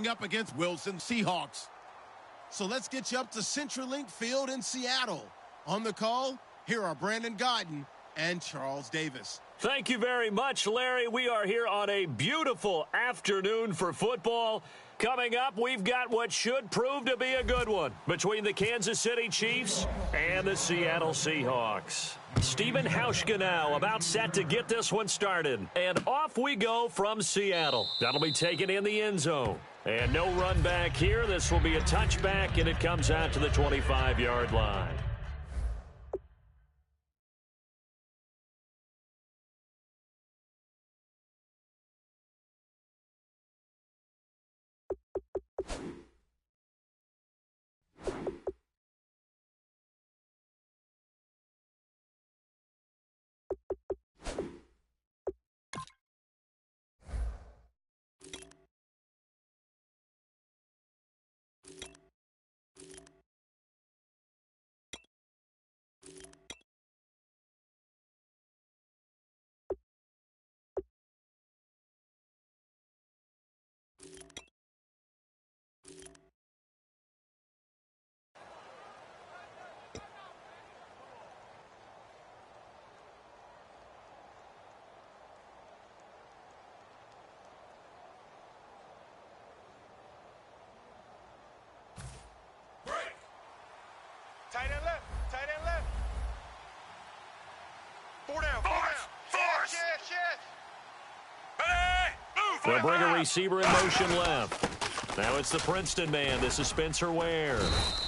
going up against Wilson Seahawks. So let's get you up to CenturyLink Field in Seattle. On the call, here are Brandon Guyton and Charles Davis. Thank you very much, Larry. We are here on a beautiful afternoon for football. Coming up, we've got what should prove to be a good one between the Kansas City Chiefs and the Seattle Seahawks. Steven Hauschka now about set to get this one started. And off we go from Seattle. That'll be taken in the end zone. And no run back here. This will be a touchback, and it comes out to the 25-yard line. Tight end left. Tight end left. Four down. Force. They'll bring a receiver in motion left. Now it's the Princeton man. This is Spencer Ware.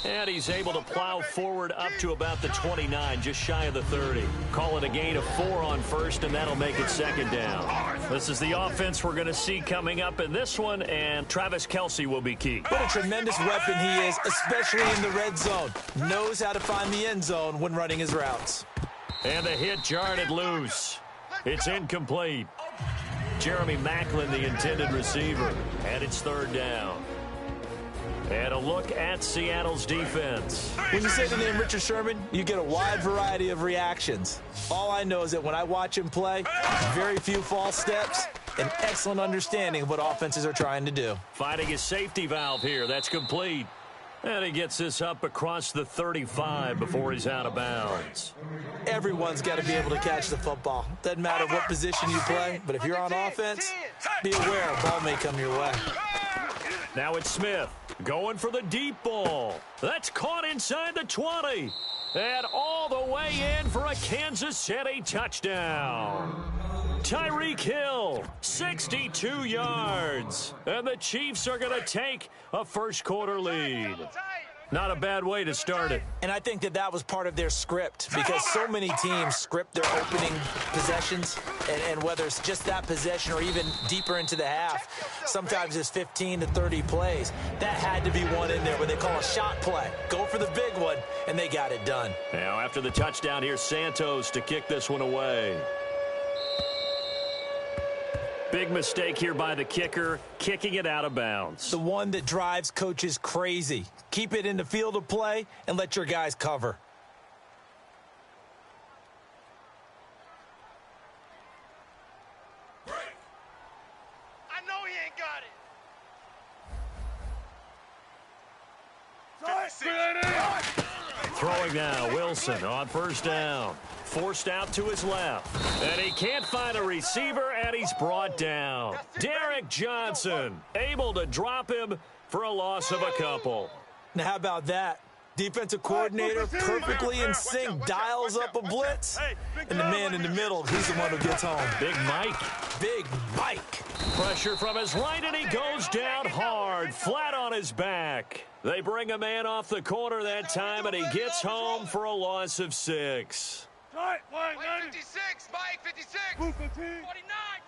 And he's able to plow forward up to about the 29, just shy of the 30. Call it a gain of 4 on first, and that'll make it second down. This is the offense we're going to see coming up in this one, and Travis Kelce will be key. What a tremendous weapon he is, especially in the red zone. Knows how to find the end zone when running his routes. And the hit jarred it loose. It's incomplete. Jeremy Maclin, the intended receiver, and it's third down. And a look at Seattle's defense. When you say the name Richard Sherman, you get a wide variety of reactions. All I know is that when I watch him play, very few false steps, an excellent understanding of what offenses are trying to do. Finding his safety valve here. That's complete. And he gets this up across the 35 before he's out of bounds. Everyone's got to be able to catch the football. Doesn't matter what position you play, but if you're on offense, be aware a ball may come your way. Now it's Smith going for the deep ball. That's caught inside the 20. And all the way in for a Kansas City touchdown. Tyreek Hill, 62 yards. And the Chiefs are going to take a first-quarter lead. Not a bad way to start it. And I think that was part of their script, because so many teams script their opening possessions, and whether it's just that possession or even deeper into the half, sometimes it's 15 to 30 plays. That had to be one in there where they call a shot play. Go for the big one, and they got it done. Now after the touchdown, here's Santos to kick this one away. Big mistake here by the kicker, kicking it out of bounds. The one that drives coaches crazy. Keep it in the field of play and let your guys cover. I know he ain't got it. Throwing now, Wilson on first down. Forced out to his left. And he can't find a receiver, and he's brought down. Derek Johnson able to drop him for a loss of a couple. Now, how about that? Defensive coordinator perfectly in sync, dials up a blitz, and the man in the middle, he's the one who gets home. Big Mike. Big Mike. Pressure from his right, and he goes down hard, flat on his back. They bring a man off the corner that time, and he gets home for a loss of 6. Mike 56, Mike 56. 49,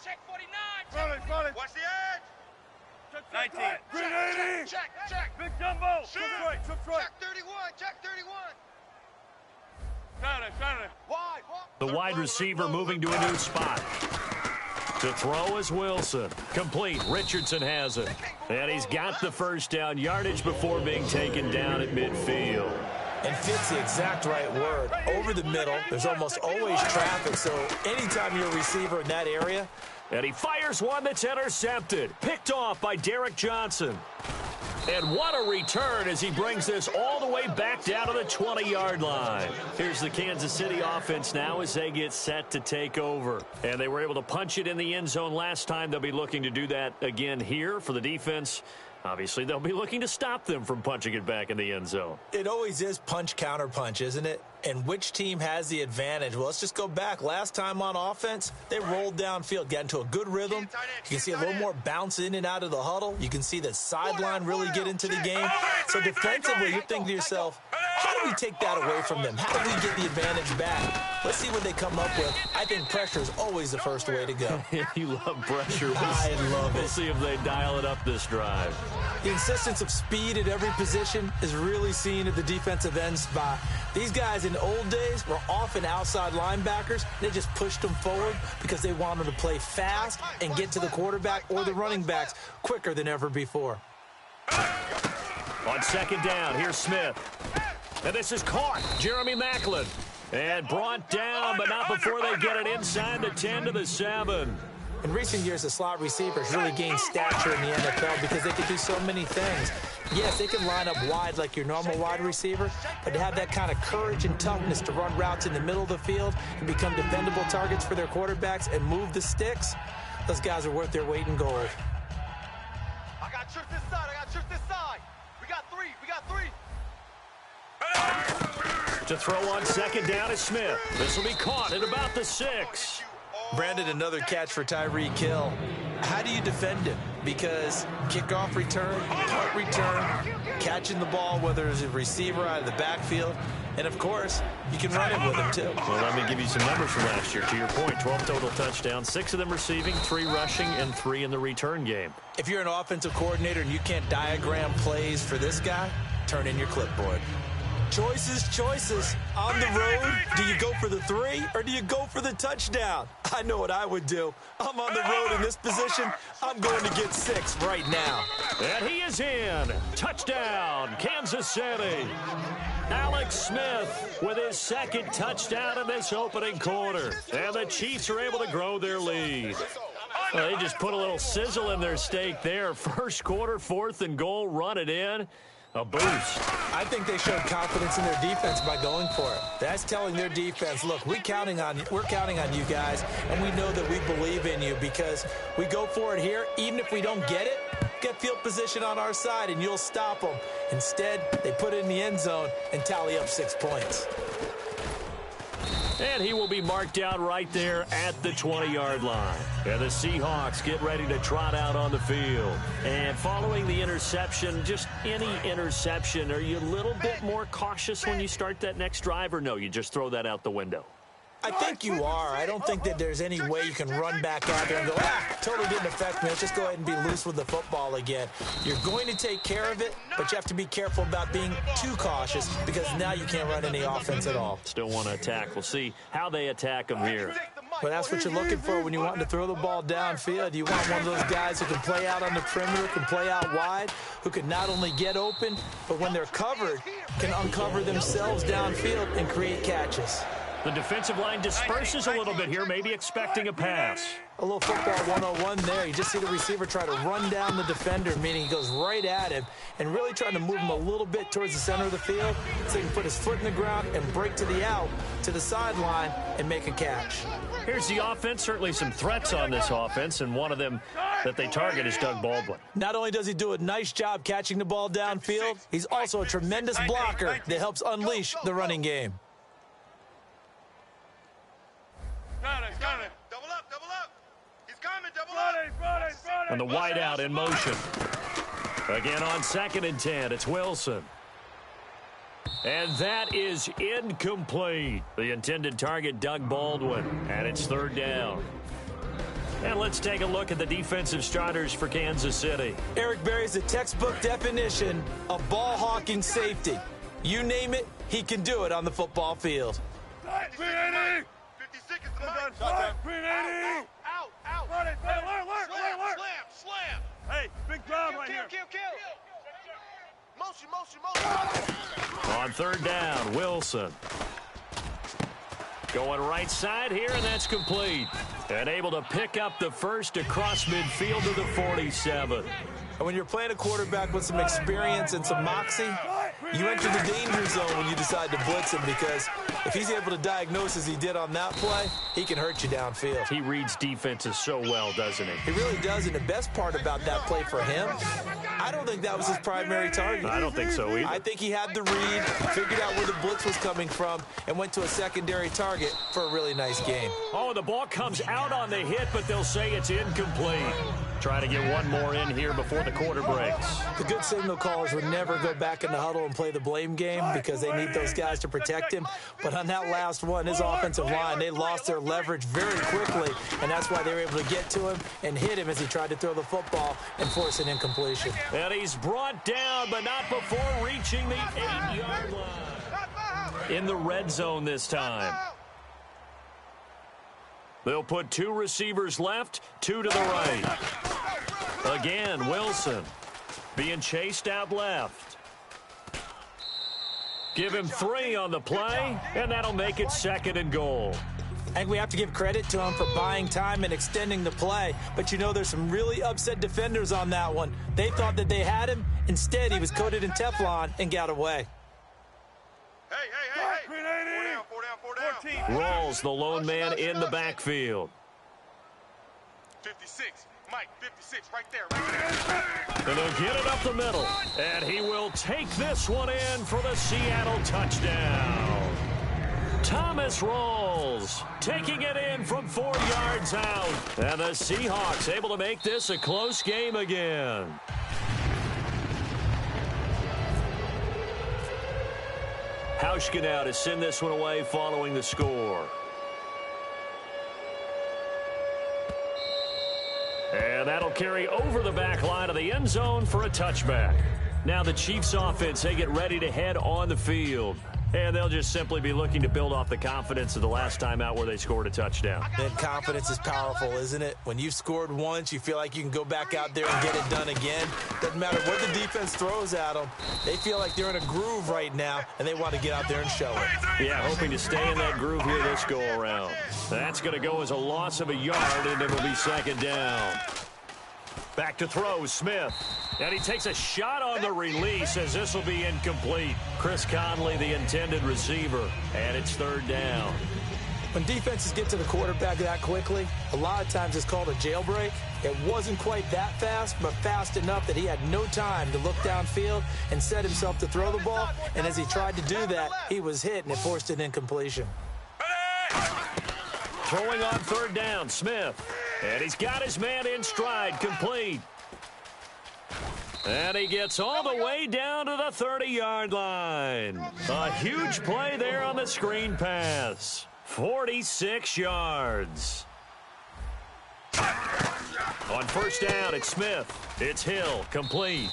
check 49. Watch the edge. 19. Check. Big Jumbo. Check 31. Check 31. Wide. The wide receiver moving to a new spot. To throw is Wilson. Complete. Richardson has it. And he's got the first down, yardage before being taken down at midfield. And fit's the exact right word. Over the middle, there's almost always traffic, so anytime you're a receiver in that area. And he fires one that's intercepted. Picked off by Derek Johnson. And what a return as he brings this all the way back down to the 20-yard line. Here's the Kansas City offense now as they get set to take over. And they were able to punch it in the end zone last time. They'll be looking to do that again here for the defense. Obviously, they'll be looking to stop them from punching it back in the end zone. It always is punch, counter punch, isn't it? And which team has the advantage? Well, let's just go back. Last time on offense, they rolled downfield, got into a good rhythm. You can see a little more bounce in and out of the huddle. You can see the sideline really get into the game. So defensively, you're thinking to yourself, how do we take that away from them? How do we get the advantage back? Let's see what they come up with. I think pressure is always the first way to go. You love pressure. I love it. We'll see if they dial it up this drive. The insistence of speed at every position is really seen at the defensive end spot. These guys in the old days were often outside linebackers. They just pushed them forward because they wanted to play fast and get to the quarterback or the running backs quicker than ever before. On second down, here's Smith. And this is caught. Jeremy Maclin. And brought down, but not before they get it inside the 10 to the 7. In recent years, the slot receivers really gained stature in the NFL because they can do so many things. Yes, they can line up wide like your normal wide receiver, but to have that kind of courage and toughness to run routes in the middle of the field and become defendable targets for their quarterbacks and move the sticks, those guys are worth their weight in gold. I got trips this side. I got trips this side. We got three. To throw on second down is Smith. This will be caught at about the 6. Brandon, another catch for Tyreek Hill. How do you defend him? Because kickoff return, punt return, catching the ball, whether it's a receiver out of the backfield, and, of course, you can run it with him, too. Well, let me give you some numbers from last year. To your point, 12 total touchdowns, 6 of them receiving, 3 rushing, and 3 in the return game. If you're an offensive coordinator and you can't diagram plays for this guy, turn in your clipboard. Choices. On the road, do you go for the 3 or do you go for the touchdown? I know what I would do. I'm on the road in this position. I'm going to get 6 right now. And he is in. Touchdown, Kansas City. Alex Smith with his second touchdown in this opening quarter. And the Chiefs are able to grow their lead. Well, they just put a little sizzle in their steak there. First quarter, 4th and goal, run it in. A boost. I think they showed confidence in their defense by going for it. That's telling their defense, look, we're counting on you guys, and we know that we believe in you because we go for it here. Even if we don't get it, get field position on our side, and you'll stop them. Instead, they put it in the end zone and tally up 6 points. And he will be marked down right there at the 20-yard line. And the Seahawks get ready to trot out on the field. And following the interception, just any interception, are you a little bit more cautious when you start that next drive, or no, you just throw that out the window? I think you are. I don't think that there's any way you can run back out there and go, totally didn't affect me. Let's just go ahead and be loose with the football again. You're going to take care of it, but you have to be careful about being too cautious because now you can't run any offense at all. Still want to attack. We'll see how they attack them here. Well, that's what you're looking for when you want to throw the ball downfield. You want one of those guys who can play out on the perimeter, can play out wide, who can not only get open, but when they're covered, can uncover themselves downfield and create catches. The defensive line disperses a little bit here, maybe expecting a pass. A little football 101 there. You just see the receiver try to run down the defender, meaning he goes right at him and really trying to move him a little bit towards the center of the field so he can put his foot in the ground and break to the out, to the sideline, and make a catch. Here's the offense. Certainly some threats on this offense, and one of them that they target is Doug Baldwin. Not only does he do a nice job catching the ball downfield, he's also a tremendous blocker that helps unleash the running game. Double up. He's coming, double up. And the wideout in motion. Again on 2nd and 10, it's Wilson. And that is incomplete. The intended target, Doug Baldwin, and it's 3rd down. And let's take a look at the defensive starters for Kansas City. Eric Berry's the textbook definition of ball-hawking safety. You name it, he can do it on the football field. 380! 56 is the mark. 380! Out! Slam! Hey, big job right here. Kill! On third down, Wilson. Going right side here, and that's complete. And able to pick up the first across midfield to the 47. And when you're playing a quarterback with some experience and some moxie, you enter the danger zone when you decide to blitz him, because if he's able to diagnose as he did on that play, he can hurt you downfield. He reads defenses so well, doesn't he? He really does, and the best part about that play for him, I don't think that was his primary target. I don't think so either. I think he had the read, figured out where the blitz was coming from, and went to a secondary target for a really nice gain. Oh, the ball comes out on the hit, but they'll say it's incomplete. Trying to get one more in here before the quarter breaks. The good signal callers would never go back in the huddle and play the blame game because they need those guys to protect him. But on that last one, his offensive line, they lost their leverage very quickly, and that's why they were able to get to him and hit him as he tried to throw the football and force an incompletion. And he's brought down, but not before reaching the 8-yard line. In the red zone this time. They'll put two receivers left, two to the right. Again, Wilson being chased out left. Give him 3 on the play, and that'll make it 2nd and goal. I think we have to give credit to him for buying time and extending the play. But, you know, there's some really upset defenders on that one. They thought that they had him. Instead, he was coated in Teflon and got away. Hey. 4 down. Rolls the lone man in the backfield. 56. Mike, 56, right there. And they'll get it up the middle. And he will take this one in for the Seattle touchdown. Thomas Rawls taking it in from 4 yards out. And the Seahawks able to make this a close game again. Hauschka now to send this one away following the score. And that'll carry over the back line of the end zone for a touchback. Now the Chiefs offense, they get ready to head on the field. And they'll just simply be looking to build off the confidence of the last time out where they scored a touchdown. That confidence is powerful, isn't it? When you've scored once, you feel like you can go back out there and get it done again. Doesn't matter what the defense throws at them. They feel like they're in a groove right now, and they want to get out there and show it. Yeah, hoping to stay in that groove here this go-around. That's going to go as a loss of a yard, and it'll be 2nd down. Back to throw, Smith. And he takes a shot on the release as this will be incomplete. Chris Conley, the intended receiver, and it's 3rd down. When defenses get to the quarterback that quickly, a lot of times it's called a jailbreak. It wasn't quite that fast, but fast enough that he had no time to look downfield and set himself to throw the ball. And as he tried to do that, he was hit, and it forced an incompletion. Throwing on 3rd down, Smith. And he's got his man in stride, complete. And he gets all the way down to the 30-yard line. A huge play there on the screen pass. 46 yards. On 1st down, it's Smith. It's Hill, complete.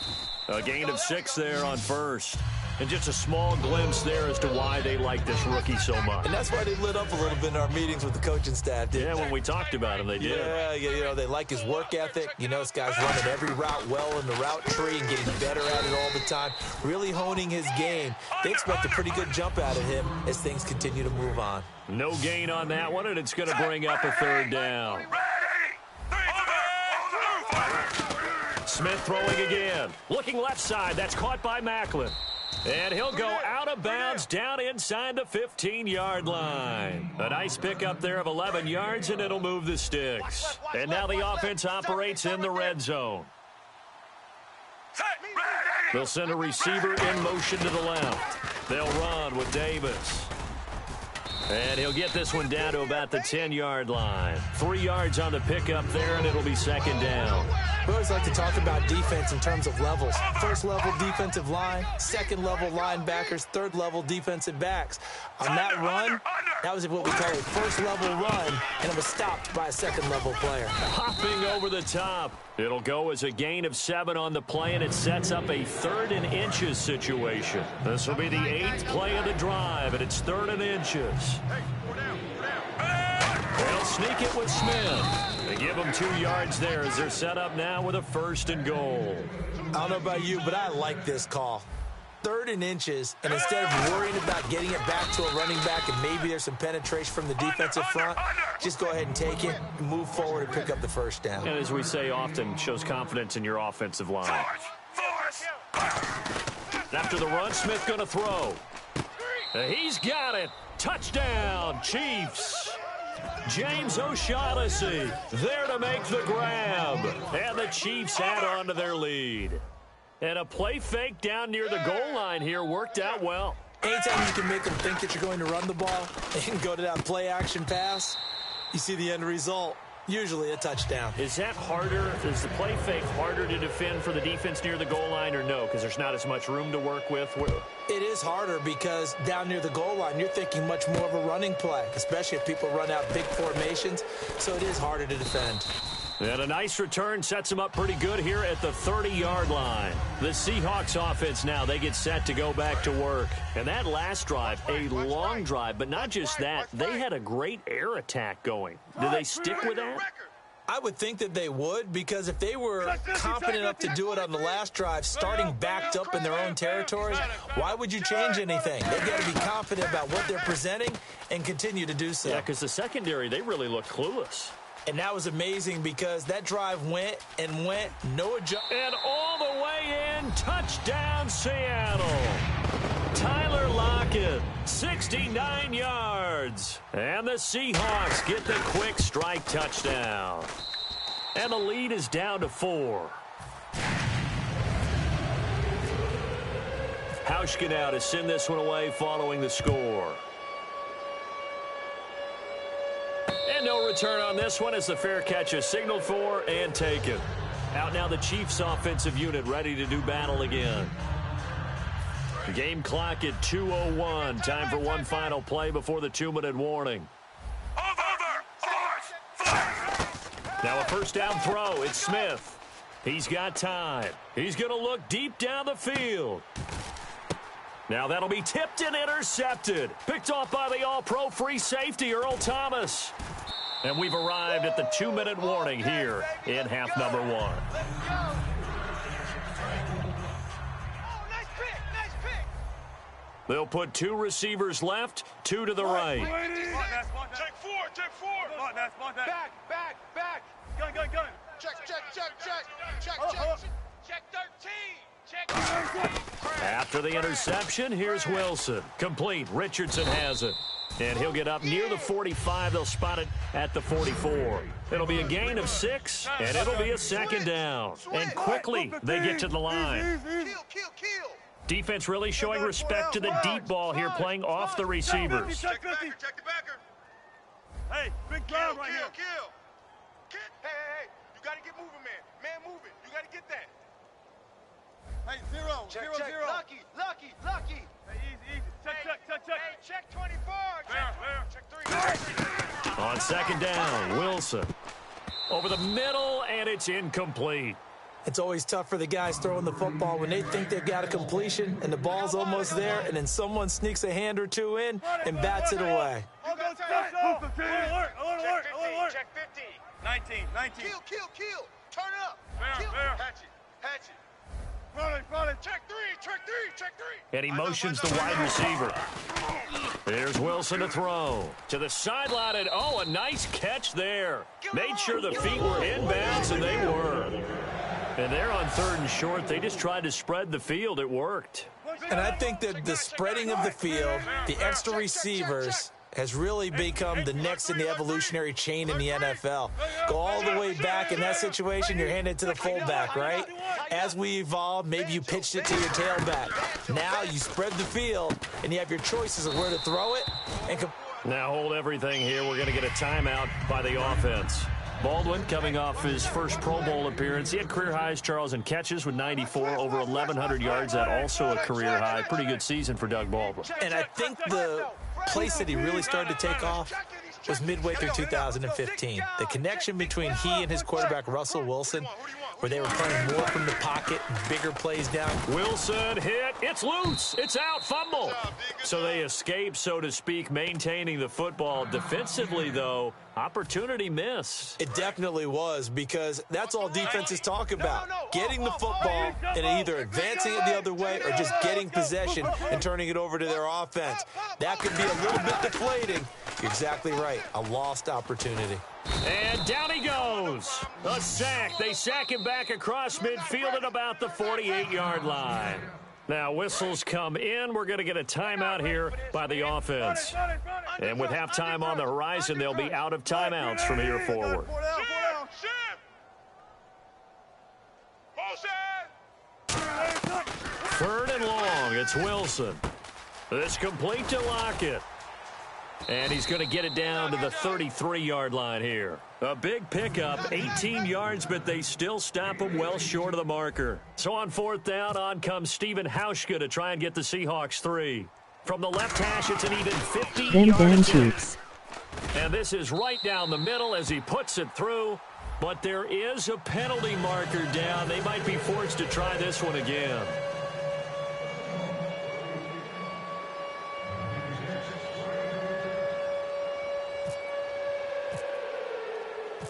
A gain of 6 there on 1st. And just a small glimpse there as to why they like this rookie so much. And that's why they lit up a little bit in our meetings with the coaching staff, didn't they? When we talked about him, they did. Yeah, you know, they like his work ethic. You know, this guy's running every route well in the route tree and getting better at it all the time, really honing his game. They expect a pretty good jump out of him as things continue to move on. No gain on that one, and it's going to bring up a 3rd down. Smith throwing again. Looking left side. That's caught by Macklin. And he'll go out of bounds down inside the 15-yard line. A nice pickup there of 11 yards, and it'll move the sticks. And now the offense operates in the red zone. They'll send a receiver in motion to the left. They'll run with Davis. And he'll get this one down to about the 10-yard line. 3 yards on the pickup there, and it'll be 2nd down. We always like to talk about defense in terms of levels. 1st level defensive line, 2nd level linebackers, 3rd level defensive backs. On that run, that was what we call a 1st level run, and it was stopped by a 2nd level player. Hopping over the top. It'll go as a gain of 7 on the play, and it sets up a 3rd and inches situation. This will be the 8th play of the drive, and it's 3rd and inches. They'll sneak it with Smith. They give him 2 yards there as they're set up now with a 1st and goal. I don't know about you, but I like this call. 3rd and inches, and instead of worrying about getting it back to a running back and maybe there's some penetration from the defensive front, just go ahead and take it, move forward, and pick up the first down. And as we say often, shows confidence in your offensive line. After the run, Smith going to throw. He's got it. Touchdown, Chiefs. James O'Shaughnessy there to make the grab. And the Chiefs add on to their lead. And a play fake down near the goal line here worked out well. Anytime you can make them think that you're going to run the ball and go to that play-action pass, you see the end result. Usually a touchdown. Is that harder? Is the play fake harder to defend for the defense near the goal line or no? Because there's not as much room to work with? It is harder because down near the goal line, you're thinking much more of a running play, especially if people run out big formations. So it is harder to defend. And a nice return sets them up pretty good here at the 30-yard line. The Seahawks offense now, they get set to go back to work. And that last drive, a long drive, but not just that, they had a great air attack going. Do they stick with that? I would think that they would, because if they were confident enough to do it on the last drive, starting backed up in their own territory, why would you change anything? They've got to be confident about what they're presenting and continue to do so. Yeah, because the secondary, they really looked clueless. And that was amazing because that drive went and went, no adjustment. And all the way in, touchdown Seattle. Tyler Lockett, 69 yards. And the Seahawks get the quick strike touchdown. And the lead is down to 4. Hauschka now to send this one away following the score. And no return on this one as the fair catch is signaled for and taken. Out now the Chiefs offensive unit ready to do battle again. Game clock at 2:01. Time for one final play before the 2-minute warning. Now a first down throw. It's Smith. He's got time. He's going to look deep down the field. Now that'll be tipped and intercepted. Picked off by the all-pro free safety, Earl Thomas. And we've arrived at the 2-minute warning here in half number 1. They'll put 2 receivers left, 2 to the right. Check 4, check 4. Back. Gun. Check 13. After the interception, here's Wilson. Complete. Richardson has it. And he'll get up near the 45. They'll spot it at the 44. It'll be a gain of 6, and it'll be a second down. And quickly, they get to the line. Kill. Defense really showing respect to the deep ball here, playing off the receivers. Check the backer. Hey, big ground right here. Hey, you got to get moving, man. Man moving. You got to get that. Hey, zero. Lucky. Hey, easy. Check. Hey, check 24. Check 3. On second down, Wilson. Over the middle, and it's incomplete. It's always tough for the guys throwing the football when they think they've got a completion and the ball's almost there, and then someone sneaks a hand or two in and bats it away. Alert. Check 50. 19. Kill. Turn it up. Hatch it. Run it. Check 3. And he motions the wide receiver. There's Wilson to throw. To the sideline, and a nice catch there. Made sure the feet were inbounds, and they were. And they're on 3rd and short. They just tried to spread the field. It worked. And I think that the spreading of the field, the extra receivers, has really become the next in the evolutionary chain in the NFL. Go all the way back in that situation, you're handed to the fullback, right? As we evolve, maybe you pitched it to your tailback. Now you spread the field, and you have your choices of where to throw it. Now hold everything here. We're going to get a timeout by the offense. Baldwin coming off his first Pro Bowl appearance. He had career highs, Charles, in catches with 94, over 1,100 yards. That also a career high. Pretty good season for Doug Baldwin. And I think the place that he really started to take off was midway through 2015. The connection between he and his quarterback, Russell Wilson, where they were playing more from the pocket, bigger plays down. Wilson hit. It's loose. It's out. Fumble. So they escape, so to speak, maintaining the football. Defensively, though, opportunity missed. It definitely was, because that's all defenses talk about. Getting the football and either advancing it the other way or just getting possession and turning it over to their offense. That could be a little bit deflating. You're exactly right. A lost opportunity. And down he goes. A sack. They sack him back across midfield at about the 48-yard line. Now, whistles come in. We're going to get a timeout here by the offense. And with halftime on the horizon, they'll be out of timeouts from here forward. Third and long. It's Wilson. It's complete to Lockett. And he's going to get it down to the 33-yard line here. A big pickup, 18 yards, but they still stop him well short of the marker. So on fourth down, on comes Stephen Hauschka to try and get the Seahawks 3. From the left hash, it's an even 50-yard attempt. And this is right down the middle as he puts it through. But there is a penalty marker down. They might be forced to try this one again.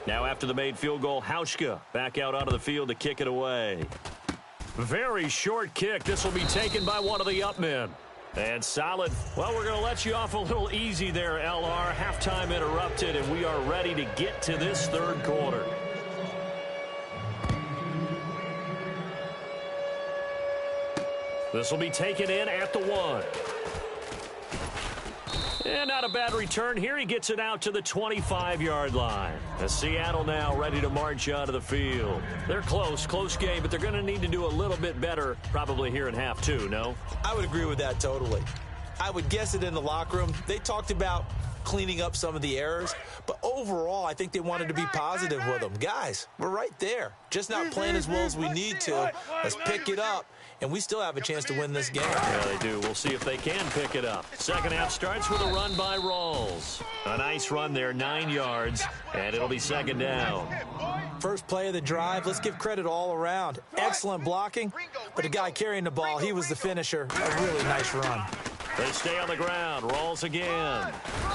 Now after the made field goal, Hauschka back out onto the field to kick it away. Very short kick. This will be taken by one of the up men. And solid. Well, we're going to let you off a little easy there, LR. Halftime interrupted, and we are ready to get to this third quarter. This will be taken in at the 1. And not a bad return here. He gets it out to the 25-yard line. As Seattle now ready to march out of the field. They're close game, but they're going to need to do a little bit better probably here in half 2, no? I would agree with that totally. I would guess it in the locker room. They talked about cleaning up some of the errors, but overall, I think they wanted to be positive with them. Guys, we're right there. Just not playing as well as we need to. Let's pick it up. And we still have a chance to win this game. Yeah, they do. We'll see if they can pick it up. Second half starts with a run by Rawls. A nice run there, 9 yards, and it'll be second down. First play of the drive, let's give credit all around. Excellent blocking, but the guy carrying the ball, he was the finisher. A really nice run. They stay on the ground. Rawls again.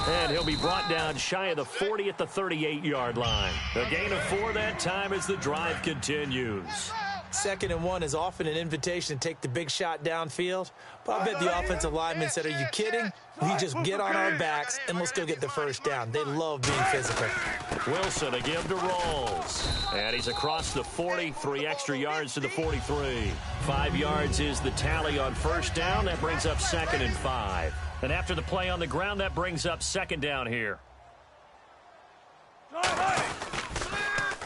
And he'll be brought down shy of the 40 at the 38-yard line. A gain of 4 that time as the drive continues. 2nd and 1 is often an invitation to take the big shot downfield. But I bet the offensive lineman said, are you kidding? We just get on our backs and let's go get the first down. They love being physical. Wilson, a give to Rawls. And he's across the 40, 3 extra yards to the 43. 5 yards is the tally on first down. That brings up 2nd and 5. And after the play on the ground, that brings up 2nd down here.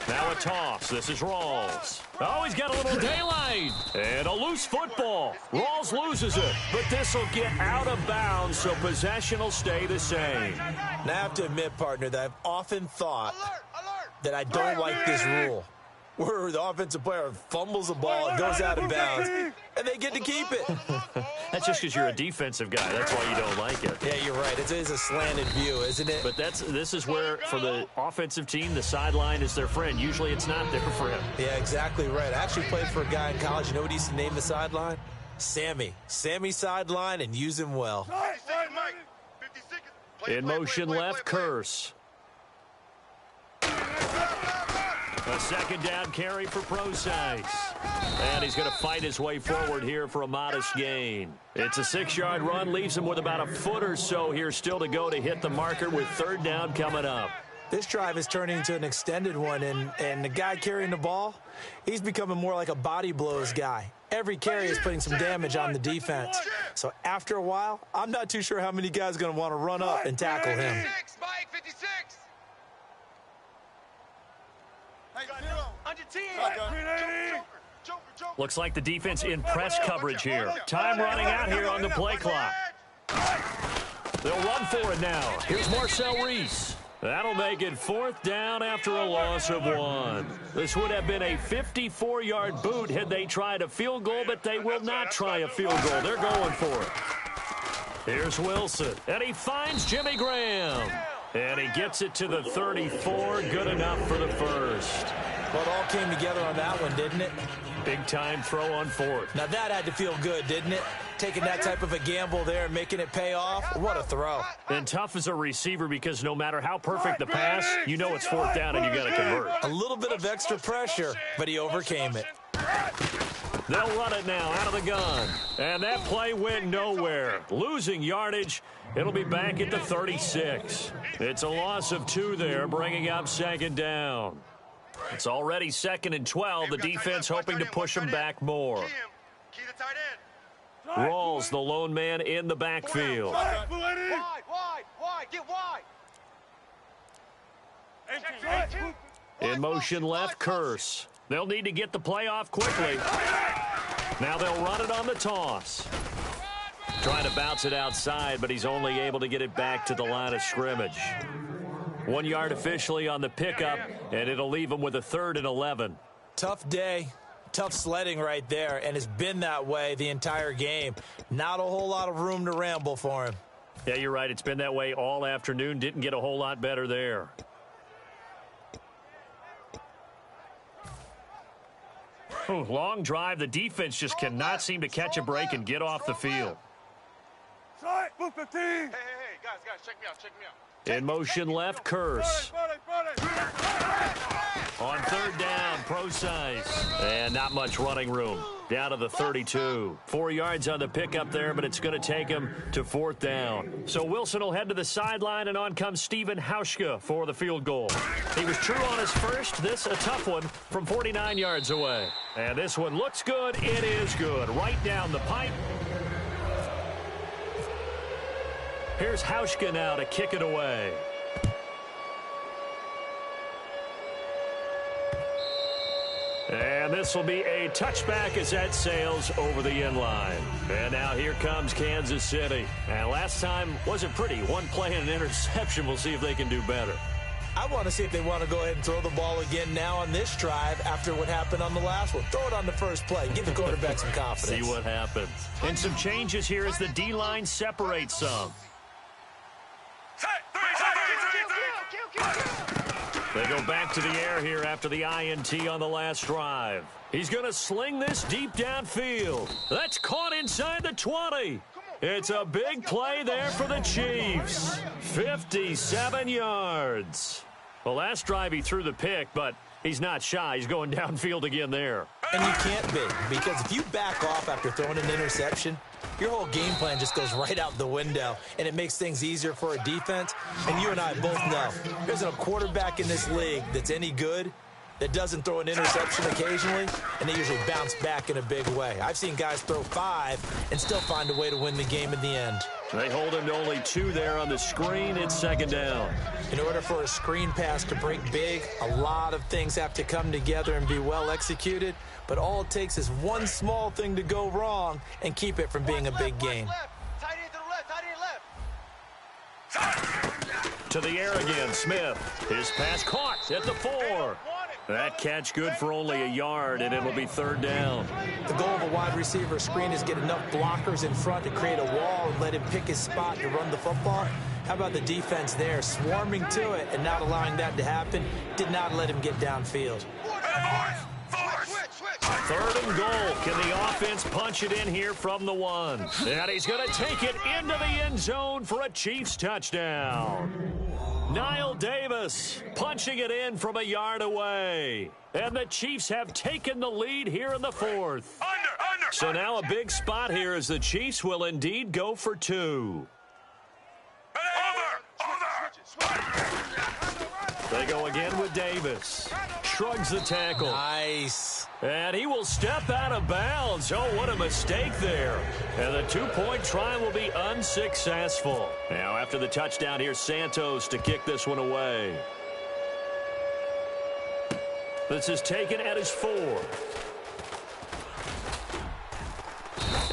Now a toss. This is Rawls. Oh, he's got a little daylight. And a loose football. Rawls loses it. But this will get out of bounds, so possession will stay the same. Now, I have to admit, partner, that I've often thought that I don't like this rule, where the offensive player fumbles the ball, it goes out of bounds, and they get to keep it. That's just because you're a defensive guy. That's why you don't like it. Yeah, you're right. It is a slanted view, isn't it? But this is where, for the offensive team, the sideline is their friend. Usually it's not there for him. Yeah, exactly right. I actually played for a guy in college. You know what he used to name the sideline? Sammy. Sammy sideline, and use him well. In motion left, Curse. A second down carry for Procise. And he's going to fight his way forward here for a modest gain. It's a 6-yard run, leaves him with about a foot or so here still to go to hit the marker with third down coming up. This drive is turning into an extended one, and the guy carrying the ball, he's becoming more like a body blows guy. Every carry is putting some damage on the defense. So after a while, I'm not too sure how many guys are going to want to run up and tackle him. Looks like the defense in press coverage here. Time running out here on the play clock. They'll run for it now. Here's Marcel Reese. That'll make it fourth down after a loss of 1. This would have been a 54-yard boot had they tried a field goal, but they will not try a field goal. They're going for it. Here's Wilson, and he finds Jimmy Graham. And he gets it to the 34. Good enough for the first. Well, it all came together on that one, didn't it? Big-time throw on fourth. Now, that had to feel good, didn't it? Taking that type of a gamble there and making it pay off. What a throw. And tough as a receiver because no matter how perfect the pass, you know it's fourth down and you got to convert. A little bit of extra pressure, but he overcame it. They'll run it now out of the gun. And that play went nowhere. Losing yardage. It'll be back at the 36. It's a loss of 2 there, bringing up second down. It's already 2nd and 12. The defense hoping to push him back more. Rawls, the lone man in the backfield. Wide, get wide. In motion left, Curse. They'll need to get the play off quickly. Now they'll run it on the toss. Trying to bounce it outside, but he's only able to get it back to the line of scrimmage. 1 yard officially on the pickup, and it'll leave him with a 3rd and 11. Tough day. Tough sledding right there, and it's been that way the entire game. Not a whole lot of room to ramble for him. Yeah, you're right. It's been that way all afternoon. Didn't get a whole lot better there. Ooh, long drive. The defense just cannot seem to catch a break and get off the field. Hey, guys, check me out. In motion left, Curse. On 3rd down, Procise. And not much running room. Down to the 32. 4 yards on the pickup there, but it's going to take him to 4th down. So Wilson will head to the sideline, and on comes Steven Hauschka for the field goal. He was true on his first. This a tough one from 49 yards away. And this one looks good. It is good. Right down the pipe. Here's Hauschka now to kick it away. And this will be a touchback as that sails over the end line. And now here comes Kansas City. And last time wasn't pretty. One play and an interception. We'll see if they can do better. I want to see if they want to go ahead and throw the ball again now on this drive after what happened on the last one. Throw it on the first play. Give the quarterback some confidence. See what happens. And some changes here as the D-line separates some. They go back to the air here after the INT on the last drive. He's going to sling this deep downfield. That's caught inside the 20. It's a big play there for the Chiefs. 57 yards. Well, last drive he threw the pick, but he's not shy. He's going downfield again there. And you can't be, because if you back off after throwing an interception, your whole game plan just goes right out the window, and it makes things easier for a defense. And you and I both know there's a quarterback in this league that's any good that doesn't throw an interception occasionally, and they usually bounce back in a big way. I've seen guys throw 5 and still find a way to win the game in the end. They hold him to only 2 there on the screen. It's 2nd down. In order for a screen pass to break big, a lot of things have to come together and be well executed, but all it takes is one small thing to go wrong and keep it from being a big gain. To the air again, Smith. His pass caught at the 4. That catch good for only a yard, and it'll be 3rd down. The goal of a wide receiver screen is get enough blockers in front to create a wall and let him pick his spot to run the football. How about the defense there, swarming to it and not allowing that to happen? Did not let him get downfield. 3rd and goal. Can the offense punch it in here from the 1? And he's going to take it into the end zone for a Chiefs touchdown. Niall Davis punching it in from a yard away. And the Chiefs have taken the lead here in the 4th. So now a big spot here as the Chiefs will indeed go for 2. They go again with Davis. Shrugs the tackle. Nice. And he will step out of bounds. Oh, what a mistake there. And the 2-point try will be unsuccessful. Now, after the touchdown, here's Santos to kick this one away. This is taken at his 4.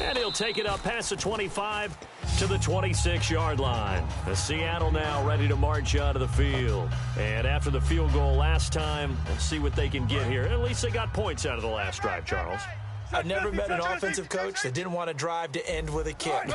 And he'll take it up past the 25 to the 26-yard line. The Seattle now ready to march out of the field. And after the field goal last time, let's see what they can get here. At least they got points out of the last drive, Charles. I've never met an offensive coach that didn't want to drive to end with a kick.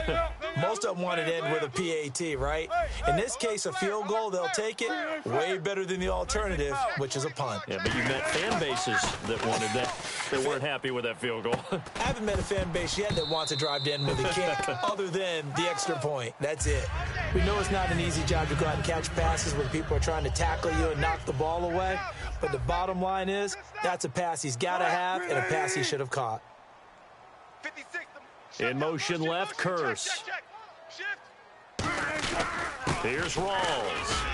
Most of them wanted to end with a PAT, right? In this case, a field goal, they'll take it way better than the alternative, which is a punt. Yeah, but you met fan bases that wanted that, that weren't happy with that field goal. I haven't met a fan base yet that wants to drive to end with a kick other than the extra point. That's it. We know it's not an easy job to go out and catch passes when people are trying to tackle you and knock the ball away. But the bottom line is, that's a pass he's got to have and a pass he should have caught. In motion left, Curse. Here's Rawls.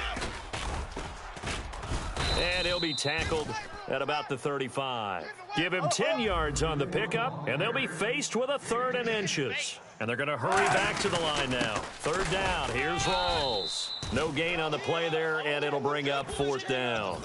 And he'll be tackled at about the 35. Give him 10 yards on the pickup, and they'll be faced with a 3rd and inches. And they're going to hurry back to the line now. 3rd down, here's Rawls. No gain on the play there, and it'll bring up 4th down.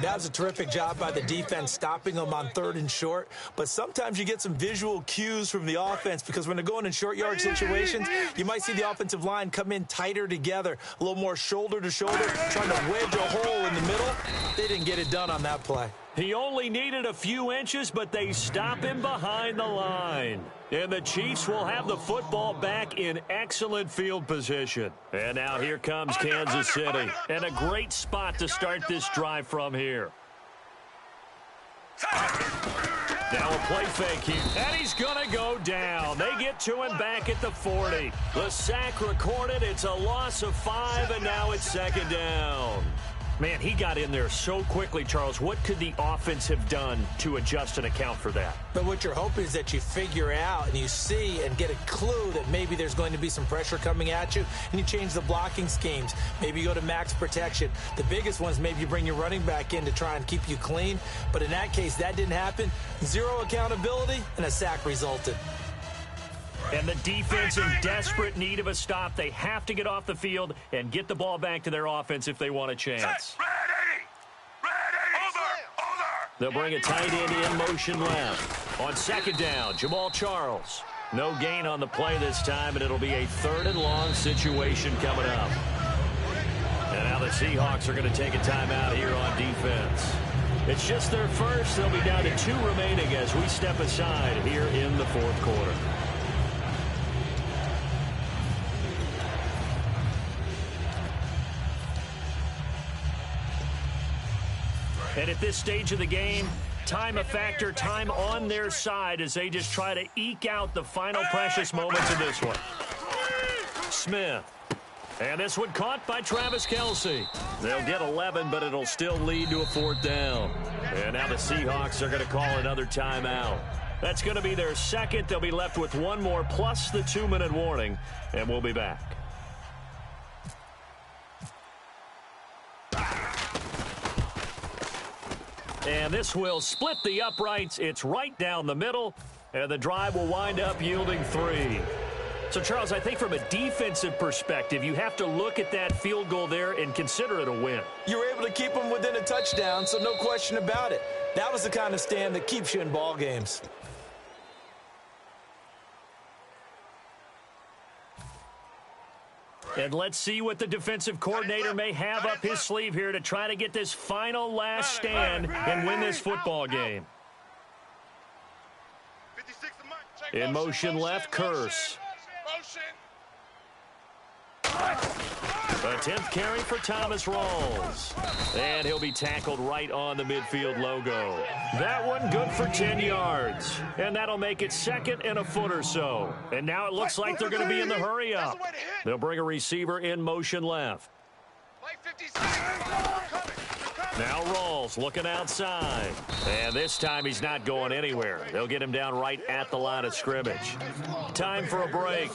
That was a terrific job by the defense stopping them on 3rd and short. But sometimes you get some visual cues from the offense because when they're going in short yard situations, you might see the offensive line come in tighter together, a little more shoulder to shoulder, trying to wedge a hole in the middle. They didn't get it done on that play. He only needed a few inches, but they stop him behind the line. And the Chiefs will have the football back in excellent field position. And now here comes Kansas City. And a great spot to start this drive from here. Now a play fake here. And he's going to go down. They get to him back at the 40. The sack recorded. It's a loss of 5, and now it's 2nd down. Man, he got in there so quickly, Charles. What could the offense have done to adjust and account for that? But what you're hoping is that you figure out and you see and get a clue that maybe there's going to be some pressure coming at you, and you change the blocking schemes. Maybe you go to max protection. The biggest one is maybe you bring your running back in to try and keep you clean. But in that case, that didn't happen. 0 accountability, and a sack resulted. And the defense in desperate need of a stop. They have to get off the field and get the ball back to their offense if they want a chance. They'll bring a tight end in motion left. On 2nd down, Jamal Charles. No gain on the play this time, and it'll be a 3rd and long situation coming up. And now the Seahawks are going to take a timeout here on defense. It's just their first. They'll be down to 2 remaining as we step aside here in the 4th quarter. And at this stage of the game, time a factor, time on their side as they just try to eke out the final precious moments of this one. Smith. And this one caught by Travis Kelce. They'll get 11, but it'll still lead to a 4th down. And now the Seahawks are going to call another timeout. That's going to be their 2nd. They'll be left with 1 more plus the 2-minute warning, and we'll be back. And this will split the uprights. It's right down the middle, and the drive will wind up yielding 3. So, Charles, I think from a defensive perspective, you have to look at that field goal there and consider it a win. You were able to keep them within a touchdown, so no question about it. That was the kind of stand that keeps you in ball games. And let's see what the defensive coordinator may have up his sleeve here to try to get this final last stand and win this football game. In motion left, Curse. A 10th carry for Thomas Rawls. And he'll be tackled right on the midfield logo. That one good for 10 yards. And that'll make it 2nd and a foot or so. And now it looks like they're going to be in the hurry up. They'll bring a receiver in motion left. Now Rawls looking outside. And this time he's not going anywhere. They'll get him down right at the line of scrimmage. Time for a break.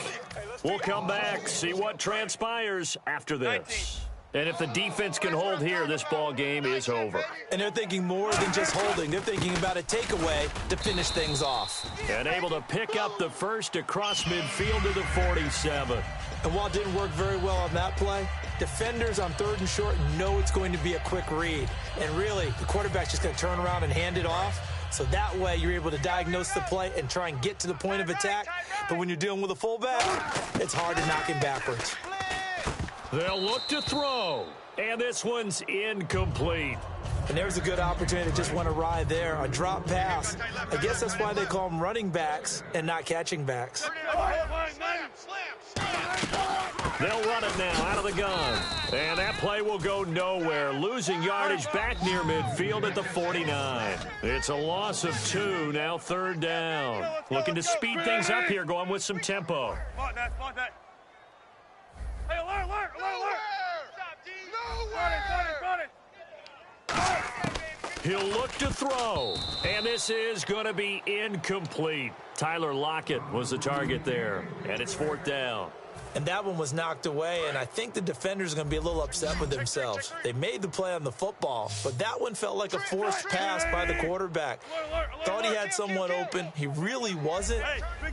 We'll come back, see what transpires after this. And if the defense can hold here, this ball game is over. And they're thinking more than just holding. They're thinking about a takeaway to finish things off. And able to pick up the first across midfield to the 47. And while it didn't work very well on that play, defenders on 3rd and short know it's going to be a quick read. And really, the quarterback's just going to turn around and hand it off. So that way you're able to diagnose the play and try and get to the point of attack. But when you're dealing with a fullback, it's hard to knock him backwards. They'll look to throw. And this one's incomplete. And there's a good opportunity to just want to ride there. A drop pass. I guess that's why they call them running backs and not catching backs. They'll run it now out of the gun. And that play will go nowhere. Losing yardage back near midfield at the 49. It's a loss of 2, now 3rd down. Looking to speed things up here, going with some tempo. Spot that. Hey, alert! Stop, D! Got it! He'll look to throw. And this is going to be incomplete. Tyler Lockett was the target there. And it's 4th down. And that one was knocked away, and I think the defenders are going to be a little upset with themselves. They made the play on the football, but that one felt like a forced pass by the quarterback. Thought he had someone open. He really wasn't.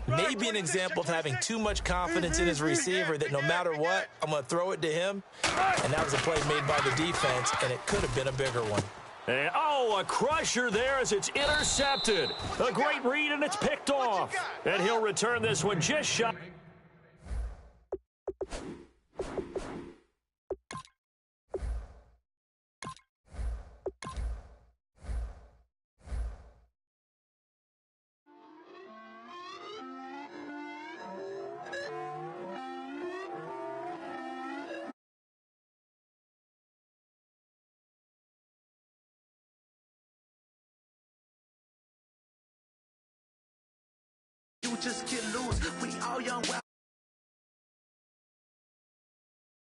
Maybe an example of having too much confidence in his receiver that no matter what, I'm going to throw it to him. And that was a play made by the defense, and it could have been a bigger one. And, a crusher there as it's intercepted. A great read, and it's picked off. And he'll return this one just shy. You just get loose. We all young.